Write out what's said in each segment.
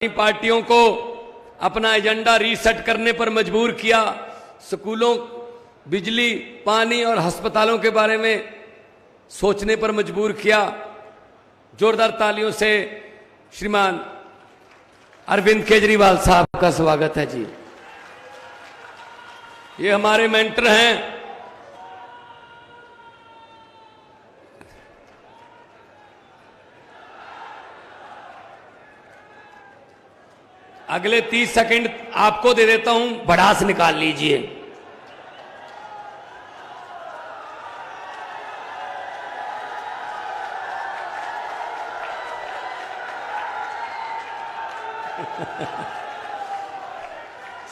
पार्टियों को अपना एजेंडा रीसेट करने पर मजबूर किया। स्कूलों, बिजली, पानी और अस्पतालों के बारे में सोचने पर मजबूर किया। जोरदार तालियों से श्रीमान अरविंद केजरीवाल साहब का स्वागत है जी। ये हमारे मेंटर हैं। अगले 30 सेकंड आपको दे देता हूं, भड़ास निकाल लीजिए।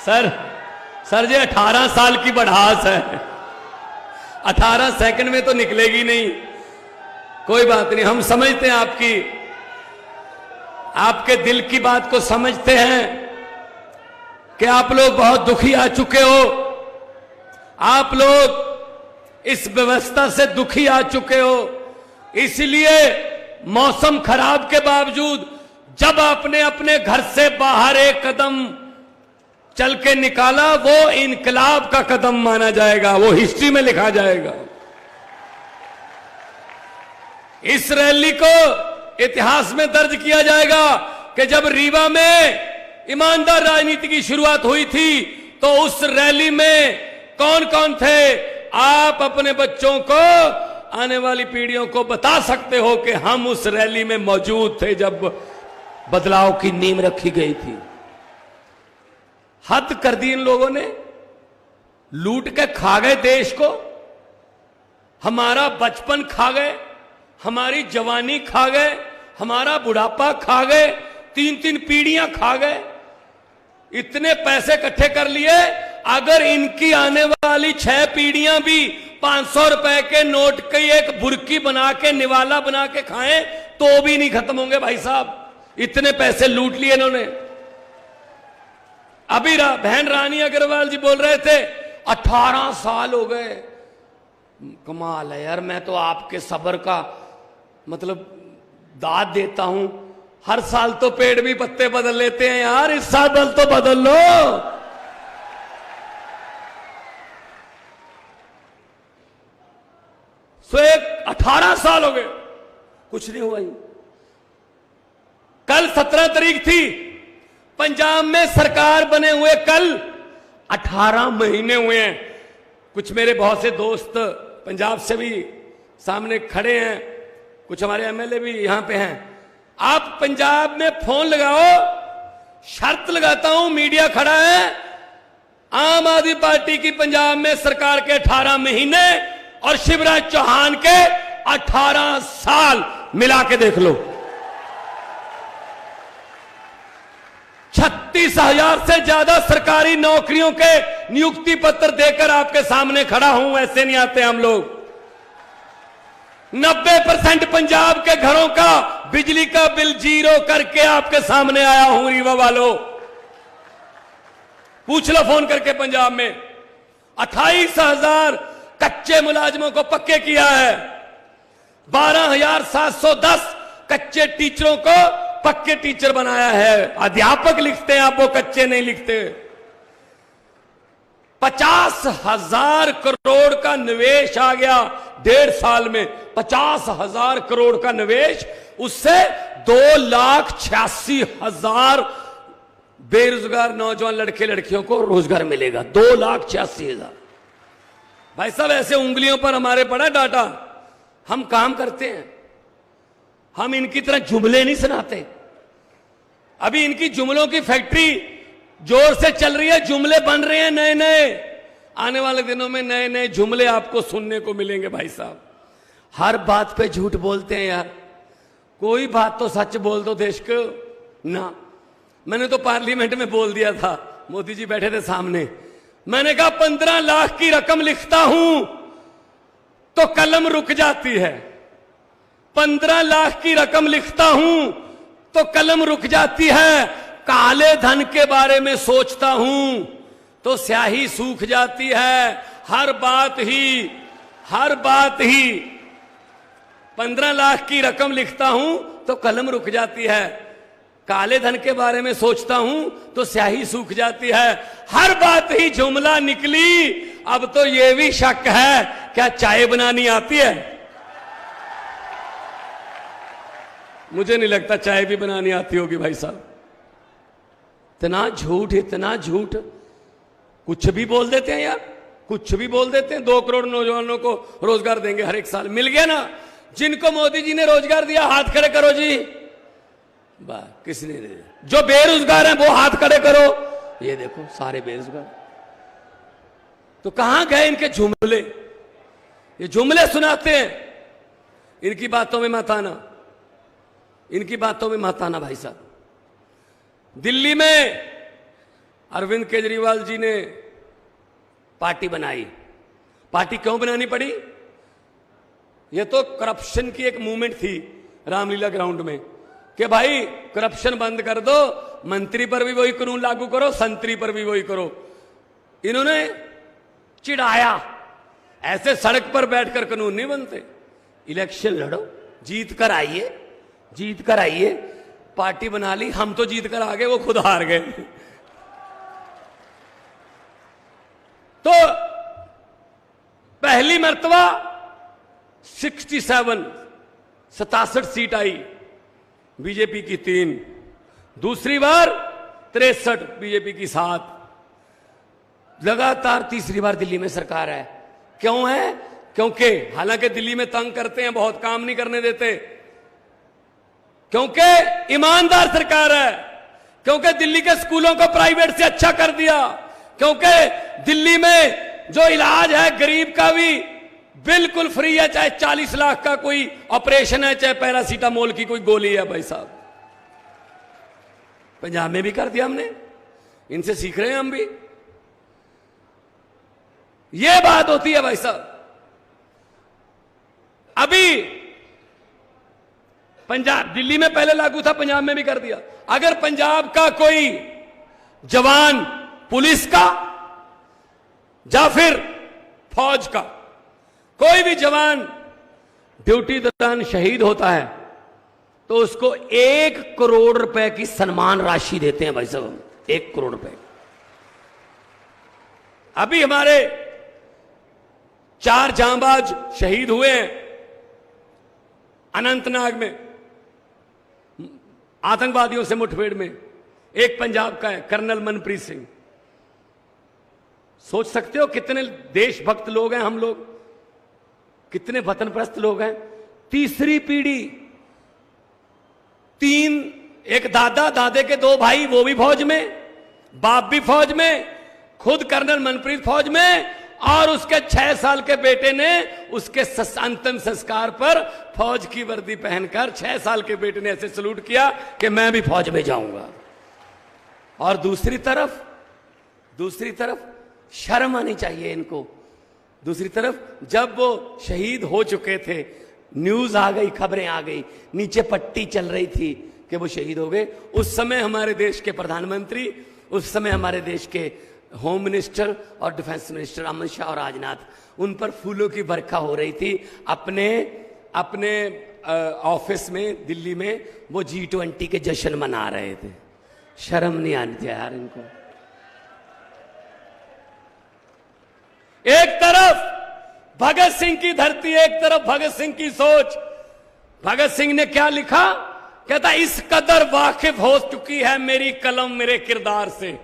सर जी 18 साल की बढ़ास है, 18 सेकंड में तो निकलेगी नहीं। कोई बात नहीं, हम समझते हैं आपके दिल की बात को समझते हैं कि आप लोग बहुत दुखी आ चुके हो। आप लोग इस व्यवस्था से दुखी आ चुके हो। इसलिए मौसम खराब के बावजूद जब आपने अपने घर से बाहर एक कदम चल के निकाला, वो इनकलाब का कदम माना जाएगा, वो हिस्ट्री में लिखा जाएगा। इस रैली को इतिहास में दर्ज किया जाएगा कि जब रीवा में ईमानदार राजनीति की शुरुआत हुई थी तो उस रैली में कौन कौन थे। आप अपने बच्चों को, आने वाली पीढ़ियों को बता सकते हो कि हम उस रैली में मौजूद थे जब बदलाव की नींव रखी गई थी। हद कर दी इन लोगों ने, लूट के खा गए देश को। हमारा बचपन खा गए, हमारी जवानी खा गए, हमारा बुढ़ापा खा गए, 3-3 पीढ़ियां खा गए। इतने पैसे इकट्ठे कर लिए, अगर इनकी आने वाली 6 पीढ़ियां भी 500 रुपए के नोट की एक बुर्की बना के, निवाला बना के खाएं तो भी नहीं खत्म होंगे भाई साहब। इतने पैसे लूट लिए इन्होंने। अभी बहन रानी अग्रवाल जी बोल रहे थे 18 साल हो गए। कमाल है यार, मैं तो आपके सब्र का मतलब दाद देता हूं। हर साल तो पेड़ भी पत्ते बदल लेते हैं यार, इस साल तो बदल लो। सो 18 साल हो गए, कुछ नहीं हुआ। कल 17 तारीख थी, पंजाब में सरकार बने हुए कल 18 महीने हुए हैं। कुछ मेरे बहुत से दोस्त पंजाब से भी सामने खड़े हैं, कुछ हमारे एमएलए भी यहां पे हैं। आप पंजाब में फोन लगाओ, शर्त लगाता हूं, मीडिया खड़ा है, आम आदमी पार्टी की पंजाब में सरकार के 18 महीने और शिवराज चौहान के 18 साल मिला के देख लो। 36,000 से ज्यादा सरकारी नौकरियों के नियुक्ति पत्र देकर आपके सामने खड़ा हूं। ऐसे नहीं आते हम लोग। 90% पंजाब के घरों का बिजली का बिल 0 करके आपके सामने आया हूं। रीवा वालों, पूछ लो फोन करके। पंजाब में 28,000 कच्चे मुलाजिमों को पक्के किया है। 12,710 कच्चे टीचरों को पक्के टीचर बनाया है। अध्यापक लिखते हैं आप, वो कच्चे नहीं लिखते। 50,000 करोड़ का निवेश आ गया 1.5 साल में। 50,000 करोड़ का निवेश, उससे 2,86,000 बेरोजगार नौजवान लड़के लड़कियों को रोजगार मिलेगा। 2,86,000। भाई साहब, ऐसे उंगलियों पर हमारे पड़ा डाटा। हम काम करते हैं, हम इनकी तरह जुमले नहीं सुनाते। अभी इनकी जुमलों की फैक्ट्री जोर से चल रही है, जुमले बन रहे हैं नए नए। आने वाले दिनों में नए नए जुमले आपको सुनने को मिलेंगे भाई साहब। हर बात पे झूठ बोलते हैं यार, कोई बात तो सच बोल दो देश को ना। मैंने तो पार्लियामेंट में बोल दिया था, मोदी जी बैठे थे सामने। मैंने कहा 15 लाख की रकम लिखता हूं तो कलम रुक जाती है। 15 लाख की रकम लिखता हूं तो कलम रुक जाती है। काले धन के बारे में सोचता हूं तो स्याही सूख जाती है। हर बात ही 15 लाख की रकम लिखता हूं तो कलम रुक जाती है। काले धन के बारे में सोचता हूं तो स्याही सूख जाती है। हर बात ही जुमला निकली, अब तो यह भी शक है क्या चाय बनानी आती है। मुझे नहीं लगता चाय भी बनानी आती होगी भाई साहब। इतना झूठ, इतना झूठ, कुछ भी बोल देते हैं यार, कुछ भी बोल देते हैं। 2 करोड़ नौजवानों को रोजगार देंगे हर एक साल। मिल गया ना, जिनको मोदी जी ने रोजगार दिया हाथ खड़े करो जी। वाह, किसने दिया? जो बेरोजगार हैं वो हाथ खड़े करो। ये देखो सारे बेरोजगार। तो कहां गए इनके जुमले? ये जुमले सुनाते हैं, इनकी बातों में मत आना, इनकी बातों में मत आना भाई साहब। दिल्ली में अरविंद केजरीवाल जी ने पार्टी बनाई। पार्टी क्यों बनानी पड़ी? यह तो करप्शन की एक मूवमेंट थी रामलीला ग्राउंड में कि भाई करप्शन बंद कर दो, मंत्री पर भी वही कानून लागू करो, संतरी पर भी वही करो। इन्होंने चिढ़ाया, ऐसे सड़क पर बैठकर कानून नहीं बनते, इलेक्शन लड़ो, जीत कर आइए, जीत कर आइए। पार्टी बना ली, हम तो जीत कर आ गए, वो खुद हार गए। तो पहली मर्तबा 67 सीट आई, बीजेपी की 3। दूसरी बार 63, बीजेपी की 7। लगातार तीसरी बार दिल्ली में सरकार है। क्यों है? क्योंकि हालांकि दिल्ली में तंग करते हैं, बहुत काम नहीं करने देते, क्योंकि ईमानदार सरकार है, क्योंकि दिल्ली के स्कूलों को प्राइवेट से अच्छा कर दिया, क्योंकि दिल्ली में जो इलाज है गरीब का भी बिल्कुल फ्री है, चाहे 40 लाख का कोई ऑपरेशन है, चाहे पैरासीटामोल की कोई गोली है भाई साहब। पंजाब में भी कर दिया हमने, इनसे सीख रहे हैं हम भी। यह बात होती है भाई साहब। अभी पंजाब, दिल्ली में पहले लागू था, पंजाब में भी कर दिया। अगर पंजाब का कोई जवान पुलिस का या फिर फौज का कोई भी जवान ड्यूटी दौरान शहीद होता है तो उसको 1 करोड़ रुपए की सम्मान राशि देते हैं भाई साहब, 1 करोड़ रुपए। अभी हमारे 4 जांबाज शहीद हुए हैं अनंतनाग में, आतंकवादियों से मुठभेड़ में। एक पंजाब का है, कर्नल मनप्रीत सिंह। सोच सकते हो कितने देशभक्त लोग हैं हम लोग, कितने वतनप्रस्त लोग हैं। तीसरी पीढ़ी, 3, एक दादा, दादे के 2 भाई, वो भी फौज में, बाप भी फौज में, खुद कर्नल मनप्रीत फौज में, और उसके 6 साल के बेटे ने उसके अंतिम संस्कार पर फौज की वर्दी पहनकर 6 साल के बेटे ने ऐसे सलूट किया कि मैं भी फौज में जाऊंगा। और दूसरी तरफ शर्म आनी चाहिए इनको। दूसरी तरफ जब वो शहीद हो चुके थे, न्यूज आ गई, खबरें आ गई, नीचे पट्टी चल रही थी कि वो शहीद हो गए। उस समय हमारे देश के प्रधानमंत्री, उस समय हमारे देश के होम मिनिस्टर और डिफेंस मिनिस्टर अमित शाह और राजनाथ, उन पर फूलों की बरखा हो रही थी। अपने ऑफिस में दिल्ली में वो G20 के जश्न मना रहे थे। शर्म नहीं आनी थी यार इनको। एक तरफ भगत सिंह की धरती, एक तरफ भगत सिंह की सोच। भगत सिंह ने क्या लिखा? कहता इस कदर वाकिफ हो चुकी है मेरी कलम मेरे किरदार से,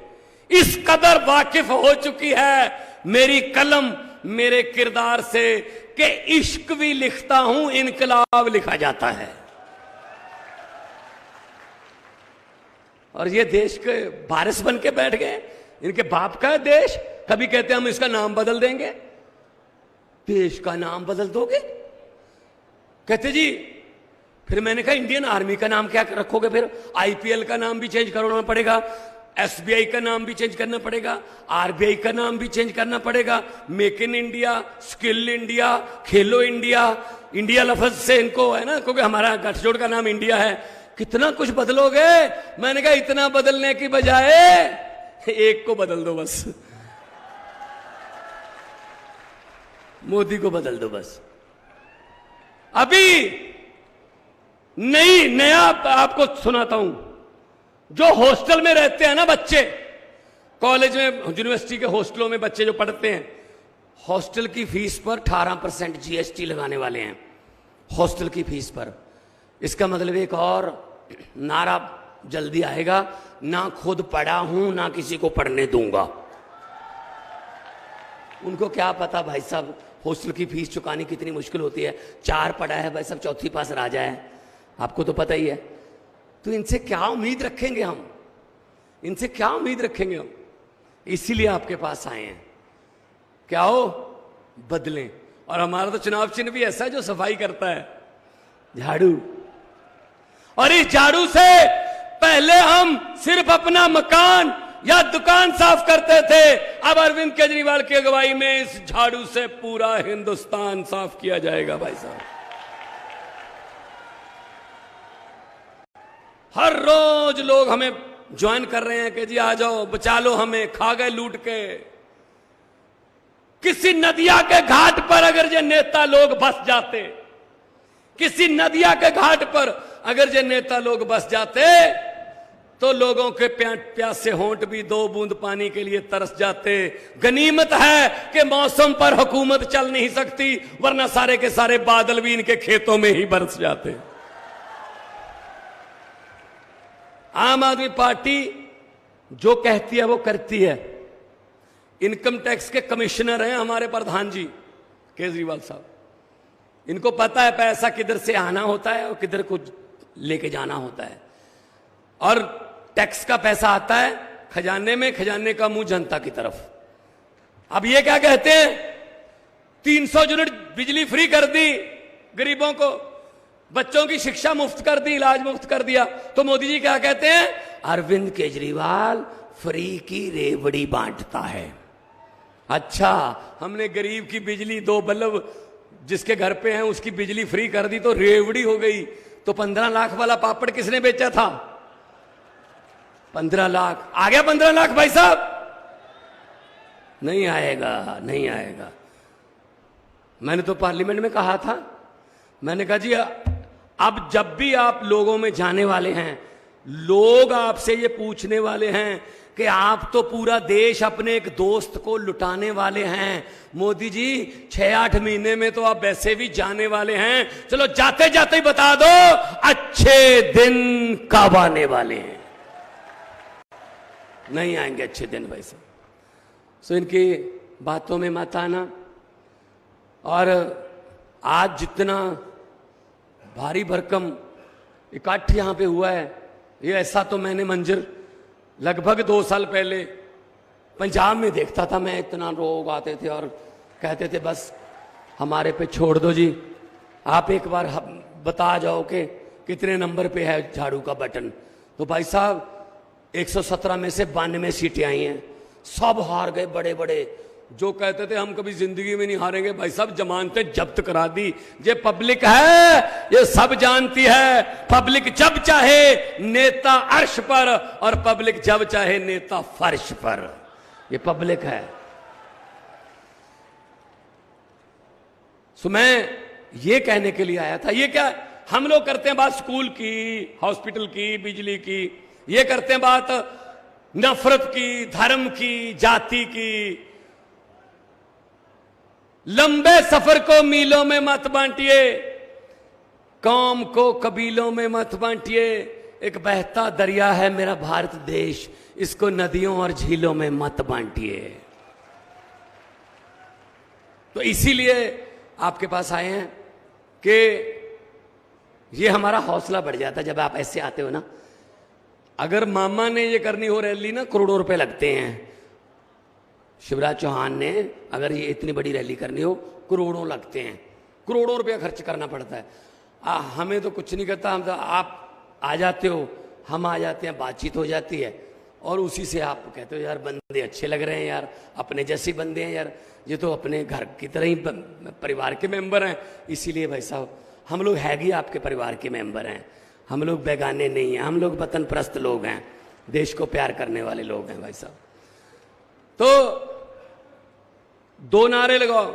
इस कदर वाकिफ हो चुकी है मेरी कलम मेरे किरदार से कि इश्क भी लिखता हूं, इनकलाब लिखा जाता है। और ये देश के वारिस बन के बैठ गए। इनके बाप का देश, कभी कहते हैं हम इसका नाम बदल देंगे। देश का नाम बदल दोगे? कहते जी, फिर मैंने कहा इंडियन आर्मी का नाम क्या रखोगे? फिर IPL का नाम भी चेंज करना पड़ेगा, SBI का नाम भी चेंज करना पड़ेगा, RBI का नाम भी चेंज करना पड़ेगा, make in India, skill India, Khelo India. India लफ्ज से इनको है ना, क्योंकि हमारा गठजोड़ का नाम इंडिया है। कितना कुछ बदलोगे? मैंने कहा इतना बदलने की बजाय एक को बदल दो बस, मोदी को बदल दो बस। अभी नया आपको सुनाता हूं। जो हॉस्टल में रहते हैं ना बच्चे, कॉलेज में यूनिवर्सिटी के हॉस्टलों में बच्चे जो पढ़ते हैं, हॉस्टल की फीस पर 18% जीएसटी लगाने वाले हैं, हॉस्टल की फीस पर। इसका मतलब एक और नारा जल्दी आएगा, ना खुद पढ़ा हूं ना किसी को पढ़ने दूंगा। उनको क्या पता भाई साहब हॉस्टल की फीस चुकानी कितनी मुश्किल होती है। 4 पढ़ा है भाई साहब, चौथी पास राजा है, आपको तो पता ही है। तो इनसे क्या उम्मीद रखेंगे हम, इनसे क्या उम्मीद रखेंगे हम? इसीलिए आपके पास आए हैं। क्या हो, बदलें। और हमारा तो चुनाव चिन्ह भी ऐसा है जो सफाई करता है, झाड़ू। और इस झाड़ू से पहले हम सिर्फ अपना मकान या दुकान साफ करते थे, अब अरविंद केजरीवाल की अगुवाई में इस झाड़ू से पूरा हिंदुस्तान साफ किया जाएगा भाई साहब। हर रोज लोग हमें ज्वाइन कर रहे हैं कि जी आ जाओ, बचा लो हमें, खा गए लूट के। किसी नदिया के घाट पर अगर ये नेता लोग बस जाते, किसी नदिया के घाट पर अगर ये नेता लोग बस जाते, तो लोगों के प्यासे होंठ भी 2 बूंद पानी के लिए तरस जाते। गनीमत है कि मौसम पर हुकूमत चल नहीं सकती, वरना सारे के सारे बादल भी इनके खेतों में ही बरस जाते। आम आदमी पार्टी जो कहती है वो करती है। इनकम टैक्स के कमिश्नर हैं हमारे प्रधान जी केजरीवाल साहब। इनको पता है पैसा किधर से आना होता है और किधर को लेके जाना होता है। और टैक्स का पैसा आता है खजाने में, खजाने का मुंह जनता की तरफ। अब ये क्या कहते हैं, 300 यूनिट बिजली फ्री कर दी गरीबों को, बच्चों की शिक्षा मुफ्त कर दी, इलाज मुफ्त कर दिया। तो मोदी जी क्या कहते हैं, अरविंद केजरीवाल फ्री की रेवड़ी बांटता है। अच्छा, हमने गरीब की बिजली 2 बल्ब जिसके घर पे हैं उसकी बिजली फ्री कर दी तो रेवड़ी हो गई। तो 15 लाख वाला पापड़ किसने बेचा था? 15 लाख आ गया। 15 लाख भाई साहब नहीं आएगा, नहीं आएगा। मैंने तो पार्लियामेंट में कहा था, मैंने कहा जी अब जब भी आप लोगों में जाने वाले हैं, लोग आपसे ये पूछने वाले हैं कि आप तो पूरा देश अपने एक दोस्त को लुटाने वाले हैं, मोदी जी 6-8 महीने में तो आप वैसे भी जाने वाले हैं, चलो जाते जाते ही बता दो अच्छे दिन कब आने वाले हैं। नहीं आएंगे अच्छे दिन भाई साहब। सो इनकी बातों में मत आना। और आज जितना भारी भरकम इकट्ठ यहां पे हुआ है, ये ऐसा तो मैंने मंजर लगभग 2 साल पहले पंजाब में देखता था मैं। इतना लोग आते थे और कहते थे बस हमारे पे छोड़ दो जी, आप एक बार बता जाओ कि कितने नंबर पे है झाड़ू का बटन। तो भाई साहब 117 में से 92 सीटें आई हैं, सब हार गए बड़े बड़े। जो कहते थे हम कभी जिंदगी में नहीं हारेंगे, भाई साहब जमानतें जब्त करा दी। ये पब्लिक है, ये सब जानती है। पब्लिक जब चाहे नेता अर्श पर और पब्लिक जब चाहे नेता फर्श पर, ये पब्लिक है। सो मैं ये कहने के लिए आया था। ये क्या हम लोग करते हैं बात स्कूल की, हॉस्पिटल की, बिजली की, ये करते हैं बात नफरत की, धर्म की, जाति की। लंबे सफर को मीलों में मत बांटिए, कौम को कबीलों में मत बांटिए। एक बहता दरिया है मेरा भारत देश, इसको नदियों और झीलों में मत बांटिए। तो इसीलिए आपके पास आए हैं कि ये हमारा हौसला बढ़ जाता है जब आप ऐसे आते हो ना। अगर मामा ने ये करनी हो रैली ना, करोड़ों रुपए लगते हैं। शिवराज चौहान ने अगर ये इतनी बड़ी रैली करनी हो, करोड़ों लगते हैं, करोड़ों रुपया खर्च करना पड़ता है। हमें तो कुछ नहीं करता, हम तो आप आ जाते हो, हम आ जाते हैं, बातचीत हो जाती है और उसी से आप कहते हो यार बंदे अच्छे लग रहे हैं यार, अपने जैसे बंदे हैं यार, ये तो अपने घर की तरह ही परिवार के मेंबर हैं। इसीलिए भाई साहब हम लोग है ही आपके परिवार के मेंबर हैं, हम लोग बेगाने नहीं हैं, हम लोग वतन परस्त लोग हैं, देश को प्यार करने वाले लोग हैं भाई साहब। तो 2 नारे लगाओ,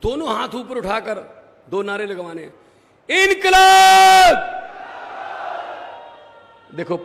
दोनों हाथ ऊपर उठाकर 2 नारे लगवाने, इनकलाब देखो